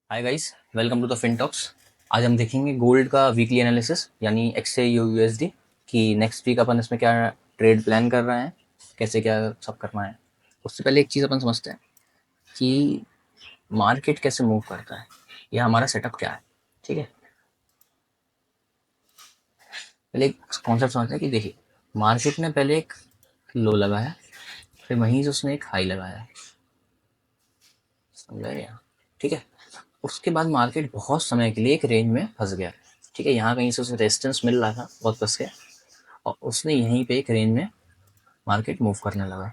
Hi guys, welcome to the Fin Talks. आज हम देखेंगे गोल्ड का वीकली एनालिसिस यानी एक्सए यूएसडी कि नेक्स्ट वीक अपन इसमें क्या ट्रेड प्लान कर रहे हैं, कैसे क्या सब करना है। उससे पहले एक चीज़ अपन समझते हैं कि मार्केट कैसे मूव करता है या हमारा सेटअप क्या है। ठीक है, पहले एक कॉन्सेप्ट समझते हैं कि देखिए, मार्केट ने पहले एक लो लगाया, फिर वहीं से उसने एक हाई लगाया, समझा गया। ठीक है, उसके बाद मार्केट बहुत समय के लिए एक रेंज में फंस गया। ठीक है, यहाँ कहीं से उसे रेजिस्टेंस मिल रहा था, बहुत फंस गया और उसने यहीं पे एक रेंज में मार्केट मूव करने लगा।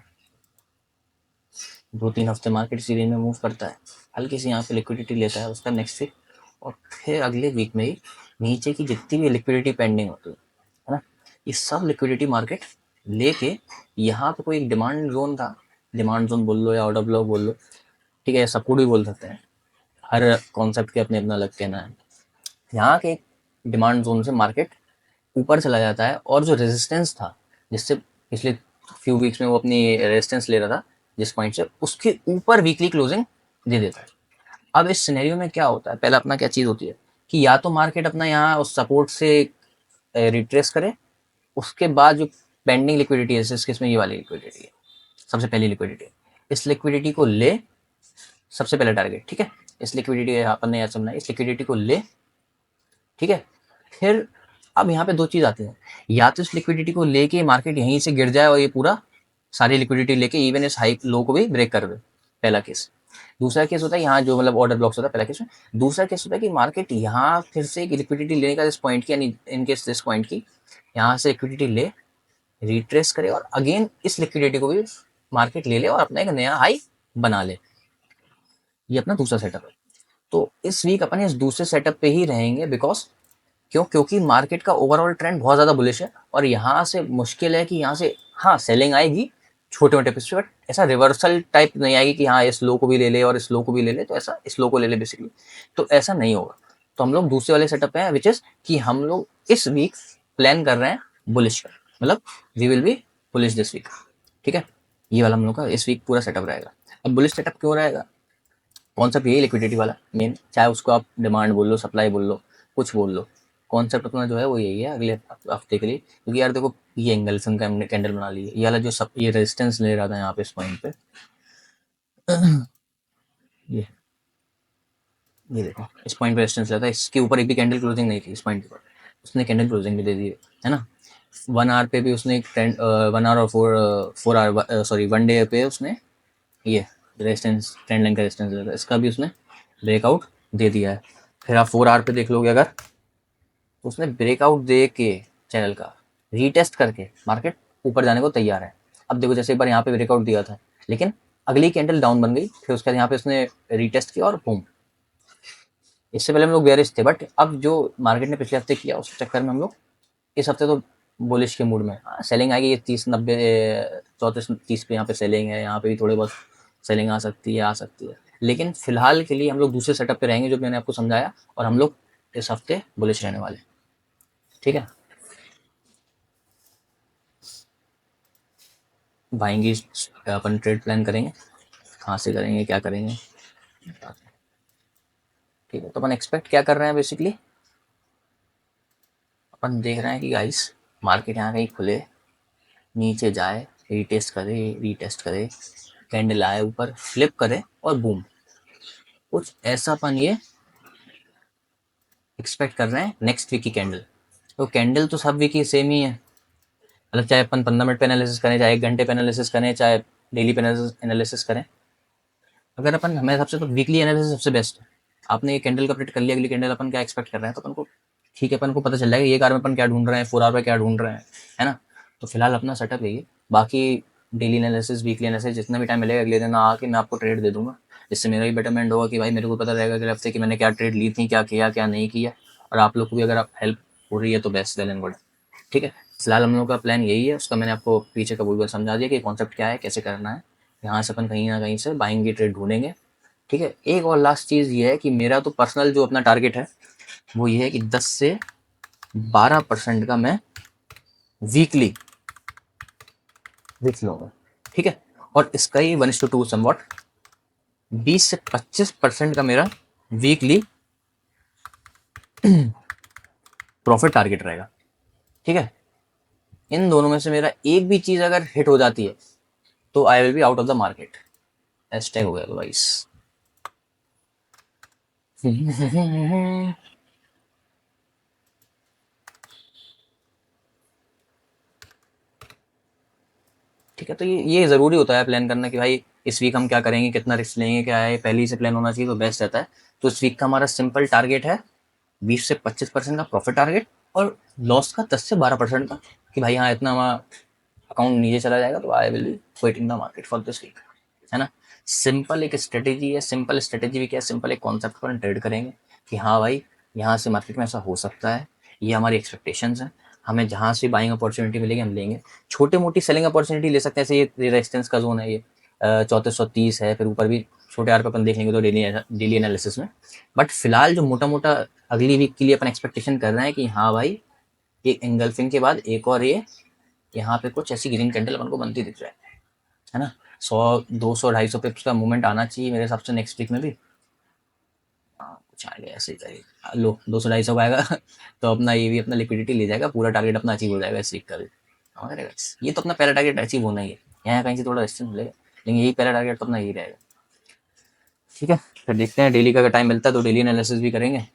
2-3 हफ्ते मार्केट इसी रेंज में मूव करता है, हल्की सी यहाँ पे लिक्विडिटी लेता है उसका नेक्स्ट वीक, और फिर अगले वीक में ही नीचे की जितनी भी लिक्विडिटी पेंडिंग होती है ना, ये सब लिक्विडिटी मार्केट लेके यहाँ पे कोई एक डिमांड जोन था, डिमांड जोन बोल लो या ऑर्डर ब्लॉक बोल लो, ठीक है, सपोर्ट भी बोल सकते हैं। हर कॉन्सेप्ट के अपने अपना अलग कहना है। यहाँ के एक डिमांड जोन से मार्केट ऊपर चला जाता है और जो रेजिस्टेंस था, जिससे पिछले फ्यू वीक्स में वो अपनी रेजिस्टेंस ले रहा था जिस पॉइंट से, उसके ऊपर वीकली क्लोजिंग दे देता है। अब इस सिनेरियो में क्या होता है, पहला अपना क्या चीज़ होती है कि या तो मार्केट अपना यहाँ उस सपोर्ट से रिट्रेस करे, उसके बाद जो पेंडिंग लिक्विडिटी है, इस केस में ये वाली लिक्विडिटी है, सबसे पहली लिक्विडिटी, इस लिक्विडिटी को ले, सबसे पहला टारगेट। ठीक है, इस लिक्विडिटी अपन ने याद समझना है, इस लिक्विडिटी को ले। ठीक है, फिर अब यहाँ पे दो चीज़ आती है, या तो इस लिक्विडिटी को लेके मार्केट यहीं से गिर जाए और ये पूरा सारी लिक्विडिटी लेके इवन इस हाई लो को भी ब्रेक कर दे, पहला केस। दूसरा केस होता है यहाँ जो मतलब ऑर्डर ब्लॉक्स होता है पहला केस में। दूसरा केस होता है कि मार्केट यहाँ फिर से लिक्विडिटी लेने का इस पॉइंट की, यानी इन केस दिस पॉइंट की, यहाँ से लिक्विडिटी ले, रिट्रेस करे और अगेन इस लिक्विडिटी को भी मार्केट ले ले और अपना एक नया हाई बना ले। ये अपना दूसरा सेटअप है। तो इस वीक अपन इस दूसरे सेटअप पे ही रहेंगे, बिकॉज क्योंकि मार्केट का ओवरऑल ट्रेंड बहुत ज़्यादा बुलिश है और यहाँ से मुश्किल है कि यहाँ से, हाँ सेलिंग आएगी छोटे मोटे पिस पे, बट ऐसा रिवर्सल टाइप नहीं आएगी कि हाँ इस लो को भी ले ले और इस लो को भी ले ले, तो ऐसा इस लो को ले ले बेसिकली, तो ऐसा नहीं होगा। तो हम लोग दूसरे वाले सेटअप पे हैं, विच इज कि हम लोग इस वीक प्लान कर रहे हैं बुलिश का, मतलब we will be bullish this week. ठीक है, ये वाला हम लोग का इस वीक पूरा सेटअप रहेगा। अब बुलिश सेटअप क्यों रहेगा, कॉन्सेप्ट यही लिक्विडिटी वाला मेन, चाहे उसको आप डिमांड बोल लो, सप्लाई बोल लो, कुछ बोल लो, कॉन्सेप्ट अपना जो है वो यही है अगले हफ्ते के लिए। क्योंकि यार देखो, ये एंगलसन का हमने कैंडल बना ली है, ये वाला जो सब ये रेजिस्टेंस ले रहा था यहाँ पे इस पॉइंट पे, ये ये देखो इस पॉइंट पे रेजिस्टेंस ले रहा था, इसके ऊपर एक भी कैंडल क्लोजिंग नहीं थी इस पॉइंट के ऊपर, उसने कैंडल क्लोजिंग भी दे दी है ना। 1 आवर पे भी उसने एक ट्रेंड, 1 आवर और 4 आवर, सॉरी 1 डे पे उसने ये रेजिस्टेंस, ट्रेंड लाइन का रेजिस्टेंस ले रहा था, इसका भी उसने ब्रेकआउट दे दिया है। फिर आप 4 आवर पे देख लोगे अगर, तो उसने ब्रेकआउट दे के चैनल का रीटेस्ट करके मार्केट ऊपर जाने को तैयार है। अब देखो, जैसे एक बार यहाँ पे ब्रेकआउट दिया था, लेकिन अगली कैंडल डाउन बन गई, फिर उसके बाद यहाँ पे उसने रीटेस्ट किया और बूम। इससे पहले हम लोग बेयरिश थे, बट अब जो मार्केट ने पिछले हफ्ते किया उस चक्कर में हम लोग इस हफ्ते तो बुलिश के मूड में। हाँ सेलिंग आएगी, ये 30-90, 34-30 पे यहाँ पे सेलिंग है, यहाँ पे भी थोड़े बहुत सेलिंग आ सकती है, लेकिन फिलहाल के लिए हम लोग दूसरे सेटअप पे रहेंगे जो मैंने आपको समझाया, और हम लोग इस हफ्ते बुलिश रहने वाले। ठीक है, बाइंग अपन ट्रेड प्लान करेंगे, कहाँ से करेंगे, क्या करेंगे। ठीक है, तो अपन एक्सपेक्ट क्या कर रहे हैं बेसिकली, अपन देख रहे हैं कि गाइस मार्केट यहाँ कहीं खुले, नीचे जाए, रीटेस्ट करे, कैंडल आए ऊपर, फ्लिप करे और बूम, कुछ ऐसा अपन ये एक्सपेक्ट कर रहे हैं नेक्स्ट वीक की कैंडल। तो कैंडल तो सब वीक की सेम ही है, मतलब चाहे अपन 15 मिनट पे एनालिसिस करें, चाहे 1 घंटे पे एनालिसिस करें, चाहे डेली पे एनालिसिस करें, अगर अपन, हमारे हिसाब से तो वीकली एनालिसिस सबसे बेस्ट है। आपने ये कैंडल का प्रेडिक्ट कर लिया, अगली कैंडल अपन क्या एक्सपेक्ट कर रहे हैं, तो अपन को ठीक है, अपन को पता चल जाएगा ये कार में अपन क्या ढूंढ रहे हैं, 4 आवर में क्या ढूंढ रहे हैं, है ना। तो फिलहाल अपना सेटअप यही है, बाकी डेली एनालिसिस, वीकली एनालिसिस, जितना भी टाइम मिलेगा अगले दिन आके मैं आपको ट्रेड दे दूंगा, जिससे मेरा भी बेटरमेंट होगा कि भाई मेरे को पता रहेगा अगले हफ्ते कि मैंने क्या ट्रेड ली थी, क्या किया, क्या नहीं किया, और आप लोग को भी अगर आप हेल्प हो रही है तो बेस्ट, वेल एंड गुड। ठीक है, फिलहाल हम लोग का प्लान यही है, उसका मैंने आपको पीछे का पूरी समझा दिया कि कॉन्सेप्ट क्या है, कैसे करना है। यहाँ से अपन कहीं ना कहीं से बाइंग की ट्रेड ढूंढेंगे। ठीक है, एक और लास्ट चीज़ ये है कि मेरा तो पर्सनल जो अपना टारगेट है वो ये है कि 10 से 12% का मैं वीकली विथ लूँगा। ठीक है, और इसका ही 1:2 समवॉट, 20 से 25% का मेरा वीकली प्रॉफिट टारगेट रहेगा, ठीक है। इन दोनों में से मेरा एक भी चीज अगर हिट हो जाती है तो I will be out of the market. Hashtag हो गया तो गाइस। ठीक है, तो ये ज़रूरी होता है प्लान करना कि भाई इस वीक हम क्या करेंगे, कितना रिस्क लेंगे, क्या है, पहले ही से प्लान होना चाहिए तो बेस्ट रहता है। तो इस वीक का हमारा सिंपल टारगेट है 20 से 25% का प्रॉफिट टारगेट, और लॉस का 10 से 12% का, कि भाई हाँ इतना हमारा अकाउंट नीचे चला जाएगा तो I will quit in the market for this week, है ना। सिंपल एक स्ट्रेटेजी है, सिंपल स्ट्रेटेजी भी क्या है, सिंपल एक कॉन्सेप्ट पर ट्रेड करेंगे कि हाँ भाई यहाँ से मार्केट में ऐसा हो सकता है, ये हमारी एक्सपेक्टेशंस हैं, हमें जहाँ से बाइंग अपॉर्चुनिटी मिलेगी हम लेंगे। छोटे मोटी सेलिंग अपॉर्चुनिटी ले सकते हैं, जैसे ये रेजिस्टेंस का जोन है, ये 3430 है, फिर ऊपर भी छोटे आर पे अपन देख लेंगे तो डेली एनालिसिस में। बट फिलहाल जो मोटा मोटा अगली वीक के लिए अपन एक्सपेक्टेशन कर रहे हैं कि हाँ भाई एक एंगल्फिंग के बाद एक और ये यहाँ पे कुछ ऐसी ग्रीन कैंडल अपन को बनती दिख रहा है ना। 100 200 250 पिप्स का मूवमेंट आना चाहिए मेरे हिसाब से नेक्स्ट वीक में भी। हाँ कुछ आएगा ऐसे ही करेगा, लो 200 250 आएगा तो अपना ये भी अपना लिक्विडिटी ले जाएगा, पूरा टारगेट अपना अचीव हो जाएगा इस वीक का भी। हाँ करेगा, ये तो अपना पहला टारगेट अचीव होना ही है, यहाँ कहीं से थोड़ा डिस्टेंस मिलेगा लेकिन यही पहला टारगेट तो अपना यही रहेगा। ठीक है, फिर देखते हैं डेली का अगर टाइम मिलता है तो डेली एनालिसिस भी करेंगे,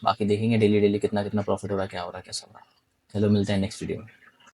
बाकी देखेंगे डेली डेली कितना कितना प्रॉफिट हो रहा है, क्या हो रहा है, कैसा हो रहा है। चलो मिलते हैं नेक्स्ट वीडियो में।